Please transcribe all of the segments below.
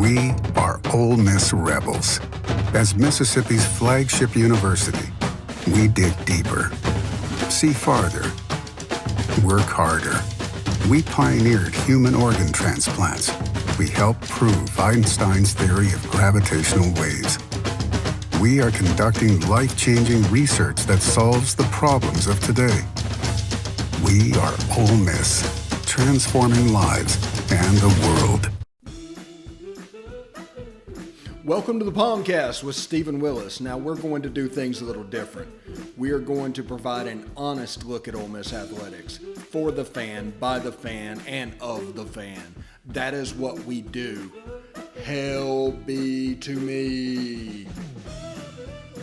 We are Ole Miss Rebels. As Mississippi's flagship university, we dig deeper, see farther, work harder. We pioneered human organ transplants. We helped prove Einstein's theory of gravitational waves. We are conducting life-changing research that solves the problems of today. We are Ole Miss, transforming lives and the world. Welcome to the POMcast with Stephen Willis. Now we're going to do things a little different. We are going to provide an honest look at Ole Miss athletics for the fan, by the fan, and of the fan. That is what we do. Hell be to me.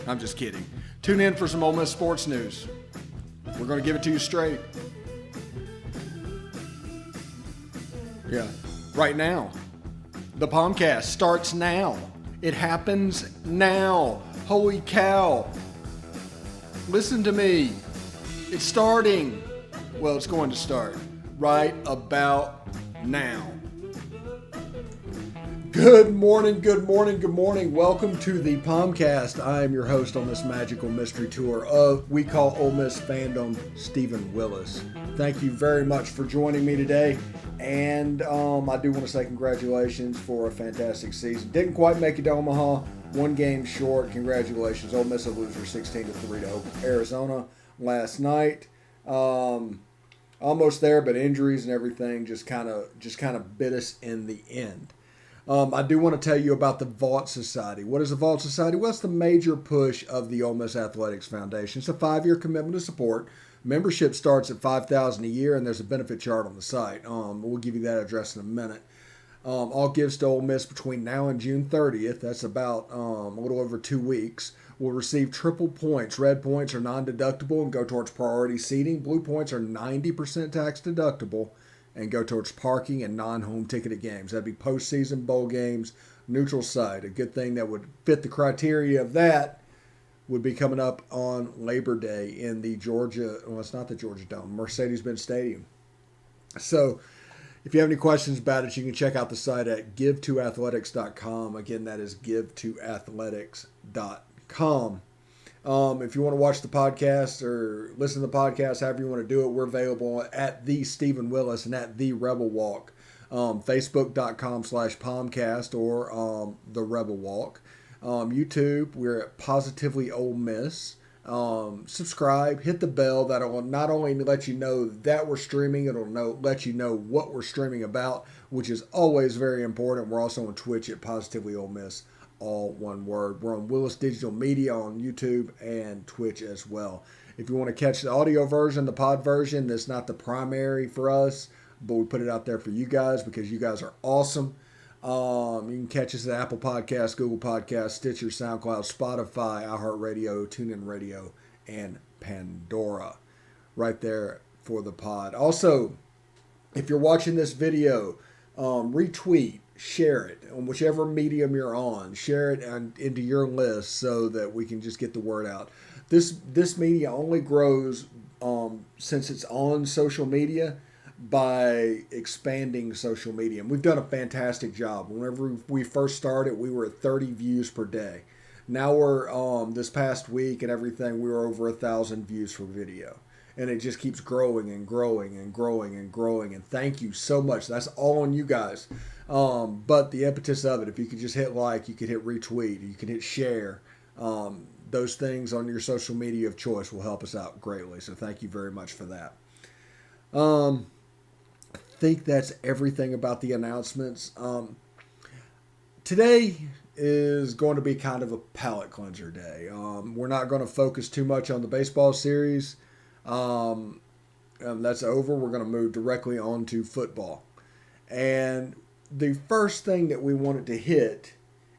I'm just kidding. Tune in for some Ole Miss sports news. We're going to give it to you straight. Yeah, right now. The POMcast starts now. It happens now. Holy cow. Listen to me. It's starting. Well, it's going to start right about now. Good morning, good morning, good morning. Welcome to the POMcast. I am your host on this magical mystery tour of We Call Ole Miss Fandom, Stephen Willis. Thank you very much for joining me today. And I do want to say congratulations for a fantastic season. Didn't quite make it to Omaha. One game short. Congratulations. Ole Miss a loser 16-3 to Arizona last night. Almost there, but injuries and everything just kind of bit us in the end. I do want to tell you about the Vault Society. What is the Vault Society? Well, it's the major push of the Ole Miss Athletics Foundation. It's a 5-year commitment to support. Membership starts at $5,000 a year, and there's a benefit chart on the site. We'll give you that address in a minute. All gifts to Ole Miss between now and June 30th, that's about a little over 2 weeks, will receive triple points. Red points are non-deductible and go towards priority seating. Blue points are 90% tax deductible and go towards parking and non-home ticketed games. That'd be postseason, bowl games, neutral site. A good thing that would fit the criteria of that would be coming up on Labor Day in the Georgia, well, it's not the Georgia Dome, Mercedes-Benz Stadium. So if you have any questions about it, you can check out the site at give2athletics.com. Again, that is give2athletics.com. If you want to watch the podcast or listen to the podcast, however you want to do it, we're available at the Stephen Willis and at the Rebel Walk, facebook.com/POMcast or the Rebel Walk. YouTube, we're at Positively Ole Miss. Subscribe, hit the bell. That'll not only let you know that we're streaming, it'll let you know what we're streaming about, which is always very important. We're also on Twitch at Positively Ole Miss, all one word. We're on Willis Digital Media on YouTube and Twitch as well. If you want to catch the audio version, the pod version, that's not the primary for us, but we put it out there for you guys because you guys are awesome. You can catch us at Apple Podcasts, Google Podcasts, Stitcher, SoundCloud, Spotify, iHeartRadio, TuneIn Radio, and Pandora. Right there for the pod. Also, if you're watching this video, retweet, share it on whichever medium you're on. Share it into your list so that we can just get the word out. This media only grows since it's on social media, by expanding social media. And we've done a fantastic job. Whenever we first started, we were at 30 views per day. Now we're, this past week and everything, we were over 1,000 views for video. And it just keeps growing and growing and growing and growing. And thank you so much. That's all on you guys. But the impetus of it, if you could just hit like, you could hit retweet, you could hit share. Those things on your social media of choice will help us out greatly. So thank you very much for that. I think that's everything about the announcements. Today is going to be kind of a palate cleanser day. We're not going to focus too much on the baseball series. That's over. We're going to move directly on to football. And the first thing that we wanted to hit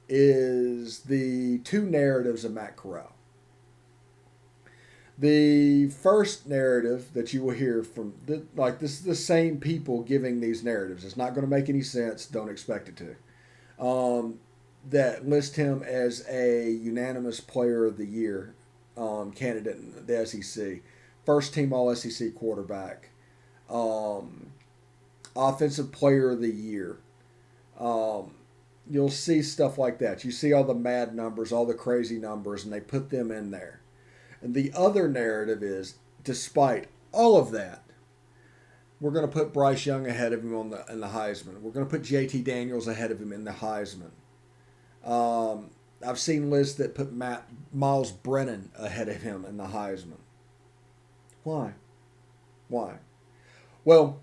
is the two narratives of Matt Corral. The first narrative that you will hear from, this is the same people giving these narratives. It's not going to make any sense. Don't expect it to. That list him as a unanimous player of the year candidate in the SEC. First team All-SEC quarterback. Offensive player of the year. you'll see stuff like that. You see all the mad numbers, all the crazy numbers, and they put them in there. And the other narrative is, despite all of that, we're going to put Bryce Young ahead of him in the Heisman. We're going to put JT Daniels ahead of him in the Heisman. I've seen lists that put Miles Brennan ahead of him in the Heisman. Why? Why? Well,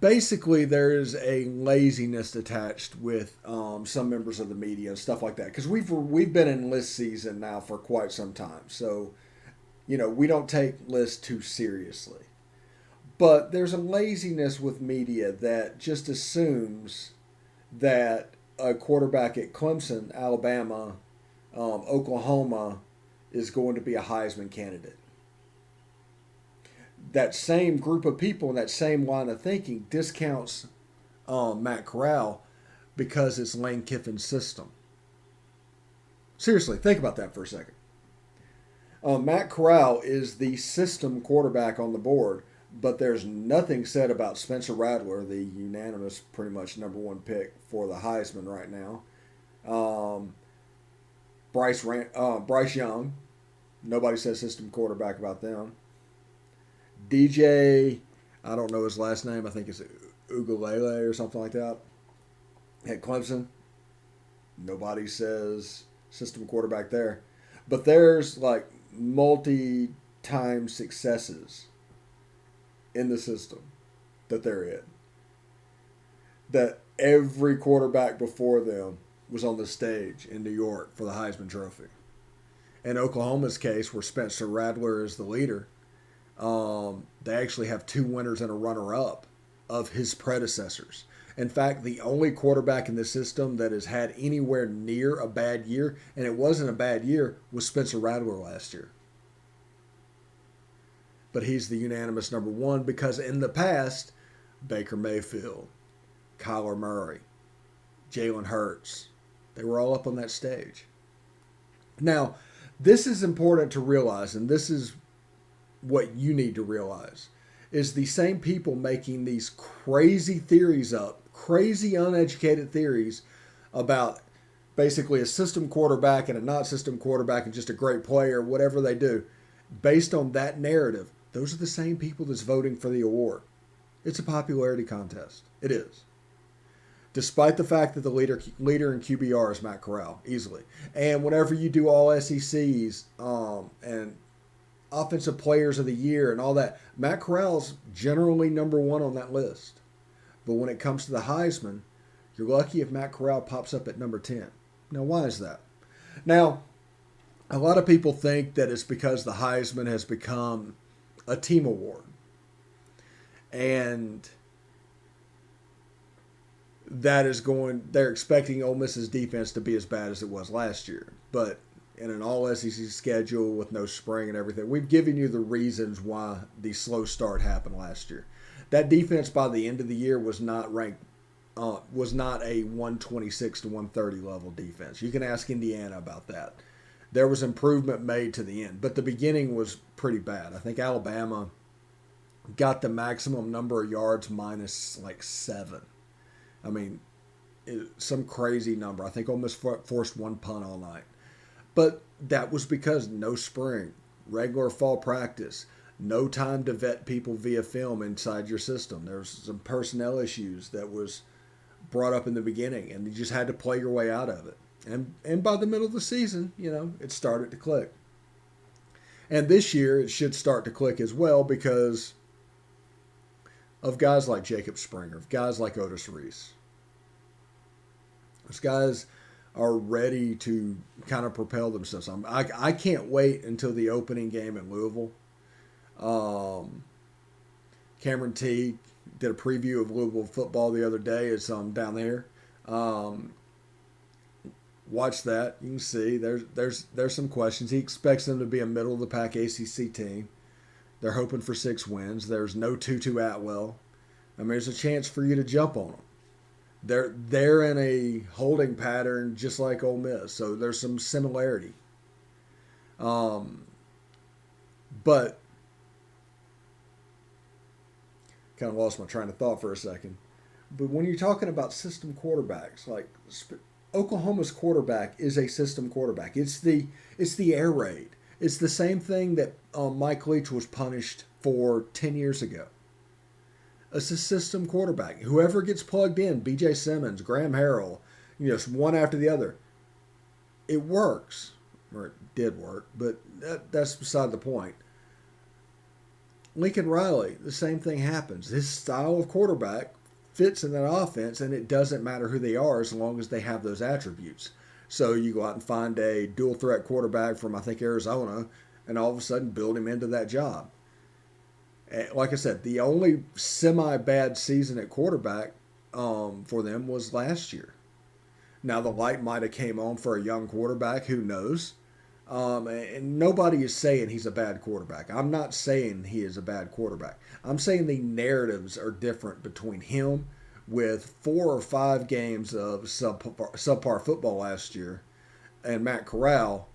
basically there is a laziness attached with some members of the media and stuff like that, because we've been in list season now for quite some time, so we don't take lists too seriously. But there's a laziness with media that just assumes that a quarterback at Clemson, Alabama, Oklahoma is going to be a Heisman candidate. That same group of people and that same line of thinking discounts Matt Corral because it's Lane Kiffin's system. Seriously, think about that for a second. Matt Corral is the system quarterback on the board, but there's nothing said about Spencer Rattler, the unanimous pretty much number one pick for the Heisman right now. Bryce Young, nobody says system quarterback about them. DJ, I don't know his last name. I think it's Ugalele or something like that. At Clemson, nobody says system quarterback there. But there's like multi-time successes in the system that they're in. That every quarterback before them was on the stage in New York for the Heisman Trophy. In Oklahoma's case, where Spencer Rattler is the leader, they actually have 2 winners and a runner-up of his predecessors. In fact, the only quarterback in the system that has had anywhere near a bad year, and it wasn't a bad year, was Spencer Rattler last year. But he's the unanimous number one because in the past, Baker Mayfield, Kyler Murray, Jalen Hurts, they were all up on that stage. Now, this is important to realize, and this is what you need to realize, is the same people making these crazy theories up, crazy uneducated theories about basically a system quarterback and a not system quarterback and just a great player, whatever they do, based on that narrative. Those are the same people that's voting for the award. It's a popularity contest. It is. Despite the fact that the leader in QBR is Matt Corral, easily. And whenever you do all SECs and offensive players of the year and all that, Matt Corral's generally number one on that list. But when it comes to the Heisman, you're lucky if Matt Corral pops up at number 10. Now, why is that? Now, a lot of people think that it's because the Heisman has become a team award. And they're expecting Ole Miss's defense to be as bad as it was last year. But in an all SEC schedule with no spring and everything, we've given you the reasons why the slow start happened last year. That defense by the end of the year was not ranked, was not a 126 to 130 level defense. You can ask Indiana about that. There was improvement made to the end, but the beginning was pretty bad. I think Alabama got the maximum number of yards minus like 7. I mean, some crazy number. I think Ole Miss forced 1 punt all night. But that was because no spring, regular fall practice, no time to vet people via film inside your system. There was some personnel issues that was brought up in the beginning, and you just had to play your way out of it. And by the middle of the season, it started to click. And this year, it should start to click as well because of guys like Jacob Springer, of guys like Otis Reese. Those guys are ready to kind of propel themselves. I can't wait until the opening game at Louisville. Cameron T did a preview of Louisville football the other day. It's down there. Watch that. You can see there's some questions. He expects them to be a middle of the pack ACC team. They're hoping for 6 wins. There's no Tutu Atwell. I mean, there's a chance for you to jump on them. They're in a holding pattern just like Ole Miss, so there's some similarity. But kind of lost my train of thought for a second. But when you're talking about system quarterbacks, like Oklahoma's quarterback is a system quarterback. It's the air raid. It's the same thing that Mike Leach was punished for 10 years ago. It's a system quarterback. Whoever gets plugged in, B.J. Simmons, Graham Harrell, one after the other, it works. Or it did work, but that's beside the point. Lincoln Riley, the same thing happens. His style of quarterback fits in that offense, and it doesn't matter who they are as long as they have those attributes. So you go out and find a dual threat quarterback from, I think, Arizona, and all of a sudden build him into that job. Like I said, the only semi-bad season at quarterback for them was last year. Now, the light might have came on for a young quarterback. Who knows? And nobody is saying he's a bad quarterback. I'm not saying he is a bad quarterback. I'm saying the narratives are different between him with 4 or 5 games of subpar football last year and Matt Corral,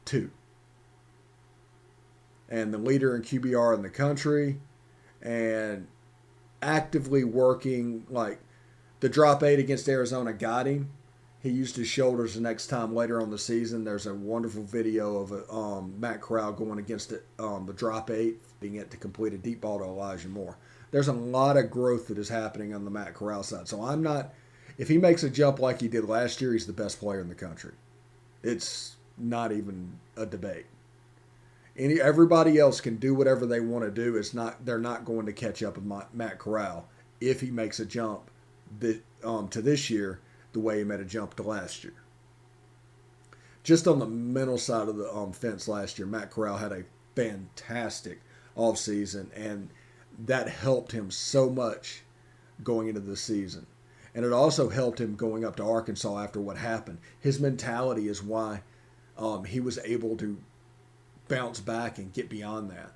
2. And the leader in QBR in the country and actively working, like the drop 8 against Arizona got him. He used his shoulders the next time later on the season. There's a wonderful video of Matt Corral going against it, the drop 8, being it to complete a deep ball to Elijah Moore. There's a lot of growth that is happening on the Matt Corral side. So I'm not, if he makes a jump like he did last year, he's the best player in the country. It's not even a debate. Everybody else can do whatever they want to do. They're not going to catch up with Matt Corral if he makes a jump to this year the way he made a jump to last year. Just on the mental side of the fence last year, Matt Corral had a fantastic offseason, and that helped him so much going into the season. And it also helped him going up to Arkansas after what happened. His mentality is why he was able to bounce back and get beyond that.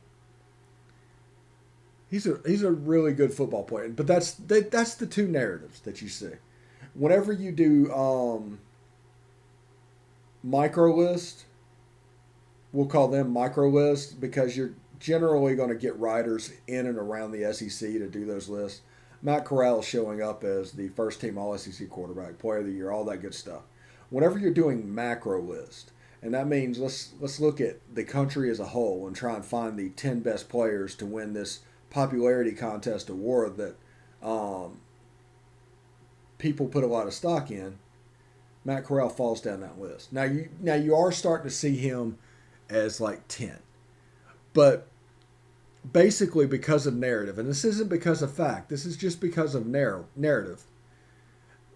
He's a really good football player. But that's the two narratives that you see. Whenever you do micro list, we'll call them micro lists because you're generally going to get writers in and around the SEC to do those lists. Matt Corral is showing up as the first team All-SEC quarterback, player of the year, all that good stuff. Whenever you're doing macro list, and that means let's look at the country as a whole and try and find the 10 best players to win this popularity contest award that people put a lot of stock in. Matt Corral falls down that list. Now you are starting to see him as like 10. But basically because of narrative, and this isn't because of fact, this is just because of narrative.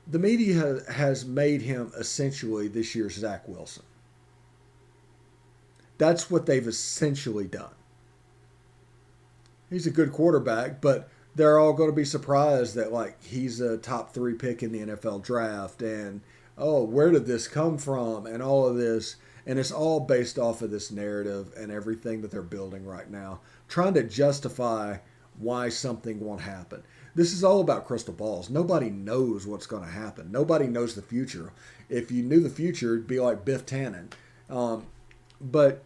The media has made him essentially this year's Zach Wilson. That's what they've essentially done. He's a good quarterback, but they're all going to be surprised that like he's a top 3 pick in the NFL draft and where did this come from and all of this. And it's all based off of this narrative and everything that they're building right now, trying to justify why something won't happen. This is all about crystal balls. Nobody knows what's going to happen. Nobody knows the future. If you knew the future, it'd be like Biff Tannen. But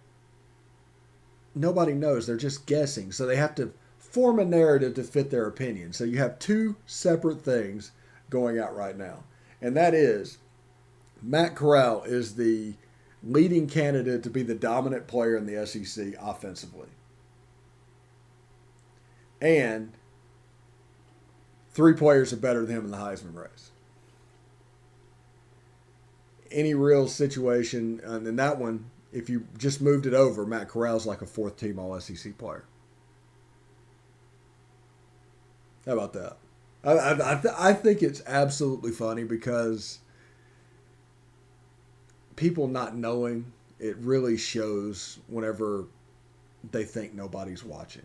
nobody knows. They're just guessing. So they have to form a narrative to fit their opinion. So you have 2 separate things going out right now. And that is Matt Corral is the leading candidate to be the dominant player in the SEC offensively. And 3 players are better than him in the Heisman race. Any real situation, and in that one, if you just moved it over, Matt Corral's like a 4th team All-SEC player. How about that? I think it's absolutely funny because people not knowing, it really shows whenever they think nobody's watching.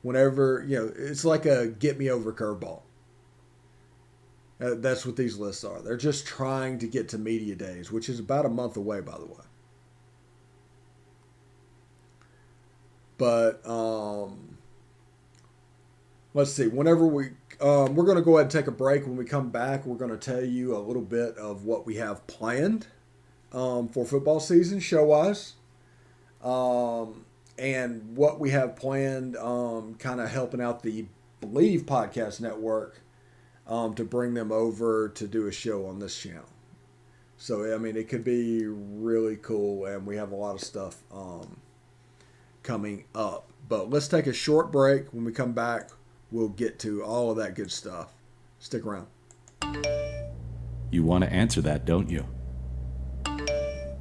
Whenever, it's like a get me over curveball. That's what these lists are. They're just trying to get to media days, which is about a month away, by the way. But let's see. Whenever we're going to go ahead and take a break. When we come back, we're going to tell you a little bit of what we have planned for football season, show-wise, and what we have planned, kind of helping out the Believe Podcast Network to bring them over to do a show on this channel. So, I mean, it could be really cool, and we have a lot of stuff coming up. But let's take a short break. When we come back, we'll get to all of that good stuff. Stick around. You want to answer that, don't you?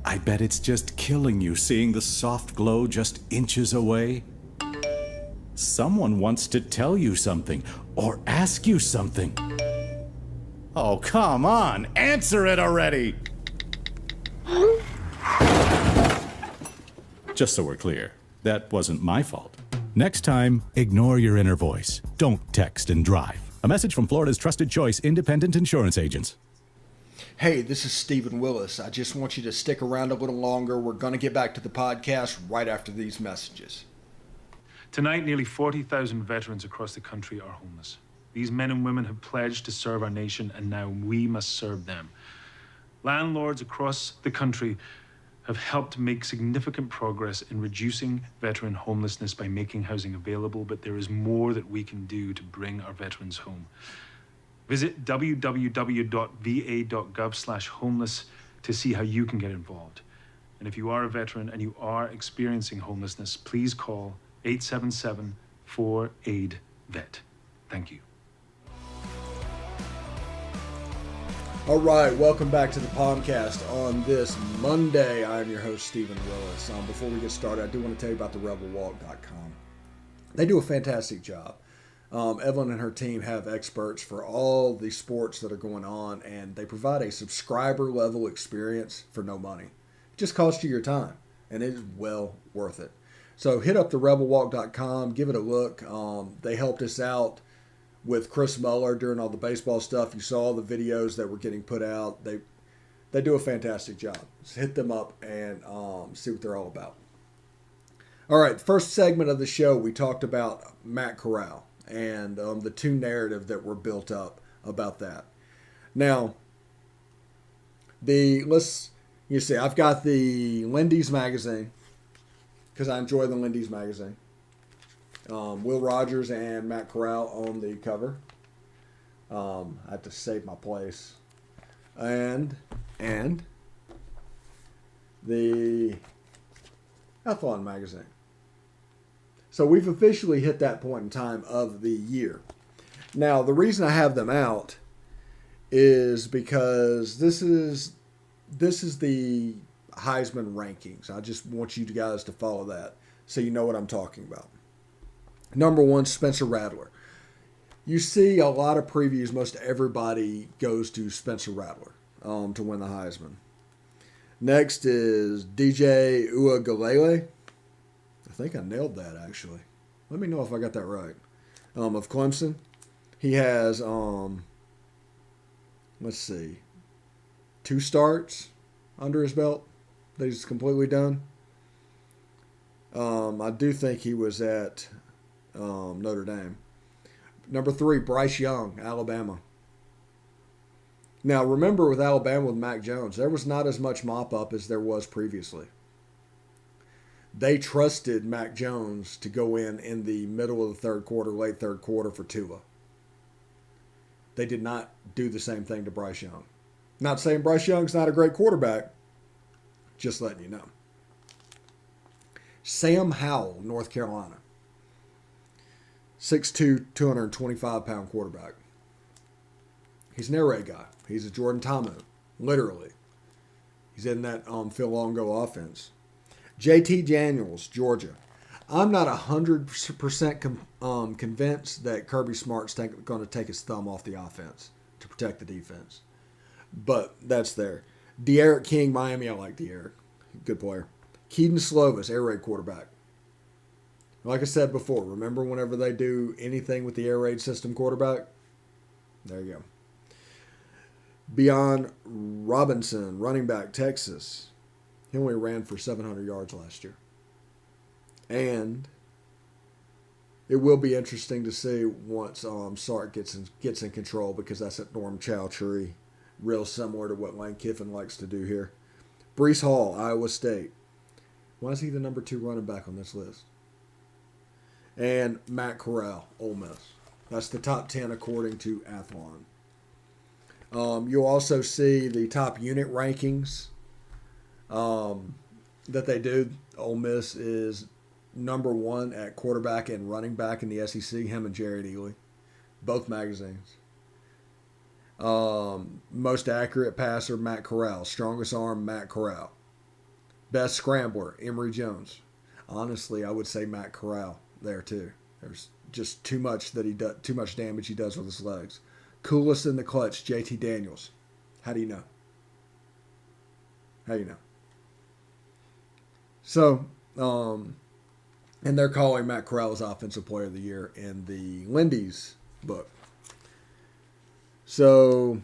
I bet it's just killing you seeing the soft glow just inches away. Someone wants to tell you something or ask you something. Oh, come on, answer it already! Just so we're clear, that wasn't my fault. Next time, ignore your inner voice. Don't text and drive. A message from Florida's trusted choice independent insurance agents. Hey, this is Stephen Willis. I just want you to stick around a little longer. We're going to get back to the podcast right after these messages. Tonight, nearly 40,000 veterans across the country are homeless. These men and women have pledged to serve our nation, and now we must serve them. Landlords across the country have helped make significant progress in reducing veteran homelessness by making housing available, but there is more that we can do to bring our veterans home. Visit www.va.gov/homeless to see how you can get involved. And if you are a veteran and you are experiencing homelessness, please call 877-4AID-VET. Thank you. All right, welcome back to the POMcast on this Monday. I'm your host, Stephen Willis. Before we get started, I do want to tell you about the rebelwalk.com. They do a fantastic job. Evelyn and her team have experts for all the sports that are going on, and they provide a subscriber level experience for no money. It just costs you your time, and it is well worth it. So hit up the rebelwalk.com, give it a look. They helped us out with Chris Muller during all the baseball stuff. You saw the videos that were getting put out. They do a fantastic job. So hit them up and see what they're all about. All right, first segment of the show, we talked about Matt Corral and the two narrative that were built up about that. Now, I've got the Lindy's magazine because I enjoy the Lindy's magazine. Will Rogers and Matt Corral on the cover. I had to save my place. And the Athlon magazine. So we've officially hit that point in time of the year. Now, the reason I have them out is because this is the Heisman rankings. I just want you guys to follow that so you know what I'm talking about. Number 1, Spencer Rattler. You see a lot of previews. Most everybody goes to Spencer Rattler to win the Heisman. Next is DJ Uiagalelei. I think I nailed that, actually. Let me know if I got that right. Of Clemson. He has, 2 starts under his belt that he's completely done. I do think he was at Notre Dame. Number 3, Bryce Young, Alabama. Now, remember with Alabama with Mac Jones, there was not as much mop-up as there was previously. They trusted Mac Jones to go in the middle of the third quarter, late third quarter for Tua. They did not do the same thing to Bryce Young. Not saying Bryce Young's not a great quarterback, just letting you know. Sam Howell, North Carolina. 6'2", 225-pound quarterback. He's an air raid guy. He's a Jordan Ta'amu, literally. He's in that Phil Longo offense. JT Daniels, Georgia. I'm not 100% convinced that Kirby Smart's going to take his thumb off the offense to protect the defense. But that's there. De'Aaron King, Miami. I like De'Aaron. Good player. Keaton Slovis, air raid quarterback. Like I said before, remember whenever they do anything with the air raid system quarterback? There you go. Bijan Robinson, running back, Texas. He only ran for 700 yards last year. And it will be interesting to see once Sark gets in control, because that's at Norm Chowdhury, real similar to what Lane Kiffin likes to do here. Breece Hall, Iowa State. Why is he the number 2 running back on this list? And Matt Corral, Ole Miss. That's the top 10 according to Athlon. You'll also see the top unit rankings that they do. Ole Miss is number one at quarterback and running back in the SEC, him and Jared Ely, both magazines. Most accurate passer, Matt Corral. Strongest arm, Matt Corral. Best scrambler, Emory Jones. Honestly, I would say Matt Corral there too. There's just too much damage he does with his legs. Coolest in the clutch, JT Daniels. How do you know? How do you know? So, and they're calling Matt Corral as Offensive Player of the Year in the Lindy's book. So,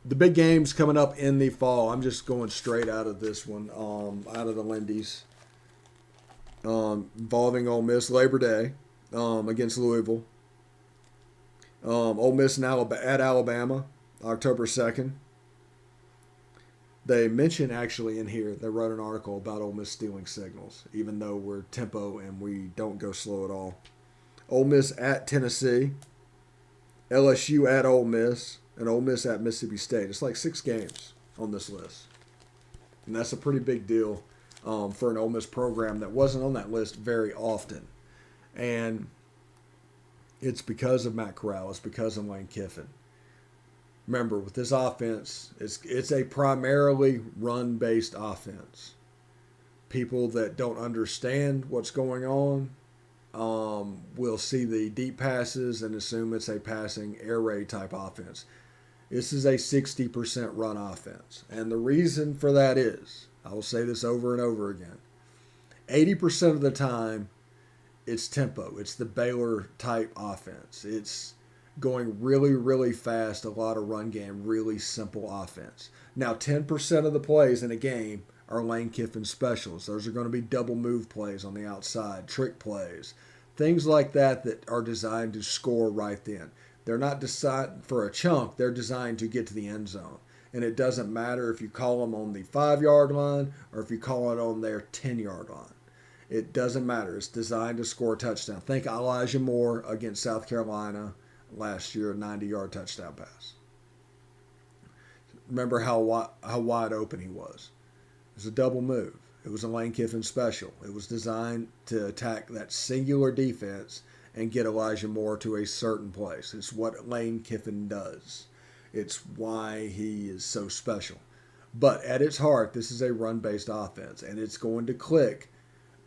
the big games coming up in the fall. I'm just going straight out of this one, out of the Lindy's, involving Ole Miss Labor Day against Louisville. Ole Miss at Alabama, October 2nd. They mention actually in here, they wrote an article about Ole Miss stealing signals, even though we're tempo and we don't go slow at all. Ole Miss at Tennessee, LSU at Ole Miss, and Ole Miss at Mississippi State. It's like 6 games on this list. And that's a pretty big deal for an Ole Miss program that wasn't on that list very often. And it's because of Matt Corral. It's because of Lane Kiffin. Remember, with this offense, it's a primarily run-based offense. People that don't understand what's going on will see the deep passes and assume it's a passing air raid type offense. This is a 60% run offense. And the reason for that is, I will say this over and over again, 80% of the time, it's tempo. It's the Baylor type offense. It's going really, really fast, a lot of run game, really simple offense. Now, 10% of the plays in a game are Lane Kiffin specials. Those are going to be double move plays on the outside, trick plays, things like that that are designed to score right then. They're not designed for a chunk. They're designed to get to the end zone. And it doesn't matter if you call them on the 5-yard line or if you call it on their 10-yard line. It doesn't matter. It's designed to score a touchdown. Think Elijah Moore against South Carolina last year, a 90-yard touchdown pass. Remember how wide open he was. It was a double move. It was a Lane Kiffin special. It was designed to attack that singular defense and get Elijah Moore to a certain place. It's what Lane Kiffin does. It's why he is so special. But at its heart, this is a run-based offense, and it's going to click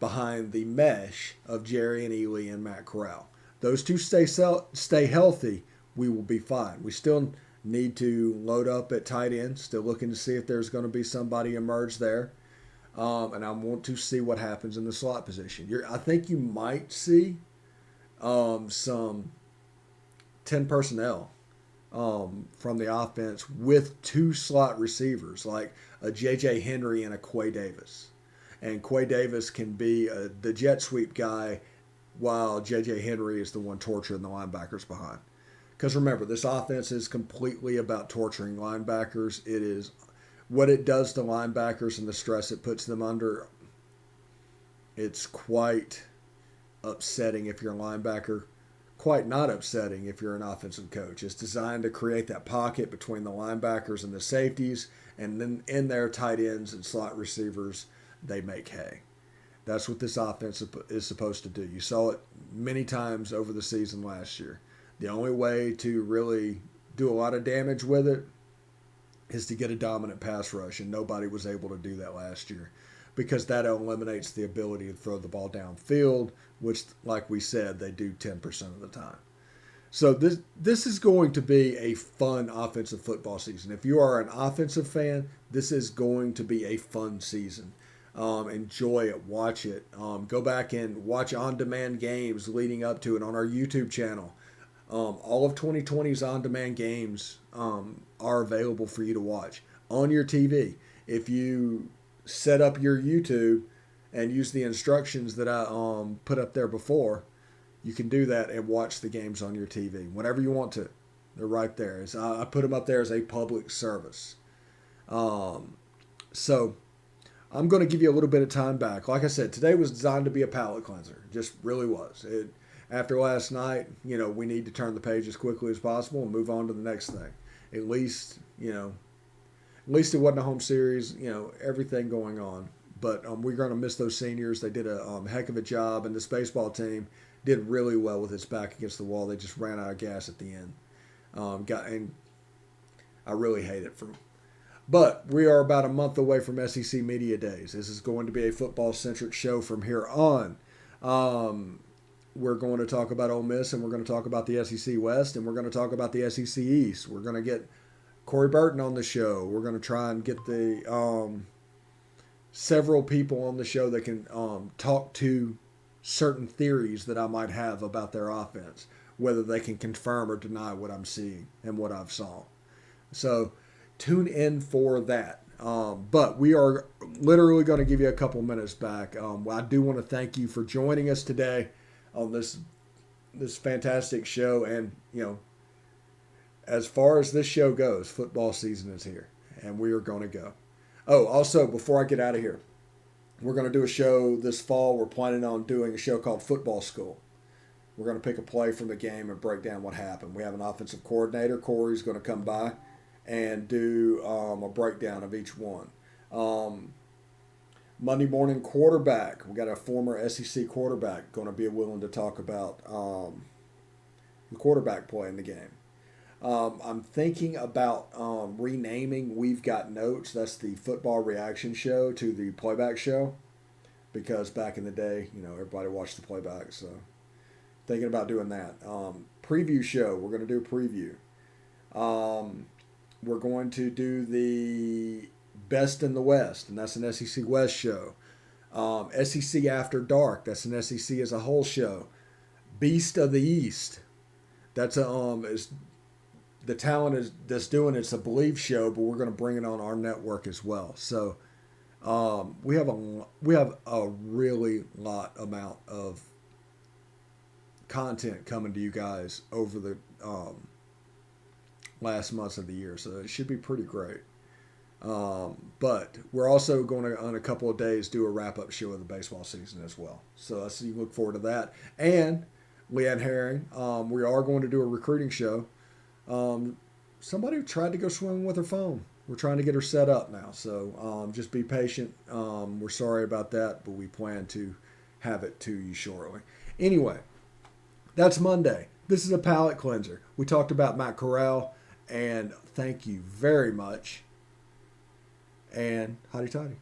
behind the mesh of Jerry and Ely and Matt Corral. Those two stay healthy, we will be fine. We still need to load up at tight end, still looking to see if there's going to be somebody emerge there. And I want to see what happens in the slot position. I think you might see some 10 personnel from the offense with 2 slot receivers, like a J.J. Henry and a Quay Davis. And Quay Davis can be the jet sweep guy while J.J. Henry is the one torturing the linebackers behind. Because remember, this offense is completely about torturing linebackers. It is what it does to linebackers and the stress it puts them under. It's quite upsetting if you're a linebacker. Quite not upsetting if you're an offensive coach. It's designed to create that pocket between the linebackers and the safeties, and then in their tight ends and slot receivers, they make hay. That's what this offense is supposed to do. You saw it many times over the season last year. The only way to really do a lot of damage with it is to get a dominant pass rush, and nobody was able to do that last year because that eliminates the ability to throw the ball downfield, which, like we said, they do 10% of the time. So this is going to be a fun offensive football season. If you are an offensive fan, this is going to be a fun season. Enjoy it, watch it. Go back and watch on-demand games leading up to it on our YouTube channel. All of 2020's on-demand games are available for you to watch on your TV. If you set up your YouTube and use the instructions that I put up there before, you can do that and watch the games on your TV whenever you want to. They're right there. I put them up there as a public service. So I'm going to give you a little bit of time back. Like I said, today was designed to be a palate cleanser. It just really was. After last night, we need to turn the page as quickly as possible and move on to the next thing. at least at least it wasn't a home series. Everything going on. But we're going to miss those seniors. They did a heck of a job, and this baseball team did really well with its back against the wall. They just ran out of gas at the end. And I really hate it for them. But we are about a month away from SEC Media Days. This is going to be a football-centric show from here on. We're going to talk about Ole Miss, and we're going to talk about the SEC West, and we're going to talk about the SEC East. We're going to get Corey Burton on the show. We're going to try and get the several people on the show that can talk to certain theories that I might have about their offense, whether they can confirm or deny what I'm seeing and what I've saw. So tune in for that. But we are literally going to give you a couple minutes back. I do want to thank you for joining us today on this fantastic show. And, as far as this show goes, football season is here, and we are going to go. Oh, also, before I get out of here, we're going to do a show this fall. We're planning on doing a show called Football School. We're going to pick a play from the game and break down what happened. We have an offensive coordinator. Corey's going to come by and do a breakdown of each one. Monday morning quarterback. We got a former SEC quarterback going to be willing to talk about the quarterback play in the game. I'm thinking about renaming We've Got Notes. That's the football reaction show to the playback show, because back in the day, everybody watched the playback. So thinking about doing that. Preview show. We're going to do a preview. We're going to do the Best in the West, and that's an SEC West show. SEC After Dark. That's an SEC as a whole show. Beast of the East. That's the talent that's doing it's a Believe show, but we're going to bring it on our network as well. So we have a really amount of content coming to you guys over the last months of the year, so it should be pretty great. But we're also going to, on a couple of days, do a wrap-up show of the baseball season as well. So you look forward to that. And Leanne Herring, we are going to do a recruiting show. Somebody tried to go swimming with her phone. We're trying to get her set up now, so just be patient. We're sorry about that, but we plan to have it to you shortly. Anyway, that's Monday. This is a palate cleanser. We talked about Matt Corral, and thank you very much. And hotty toddy.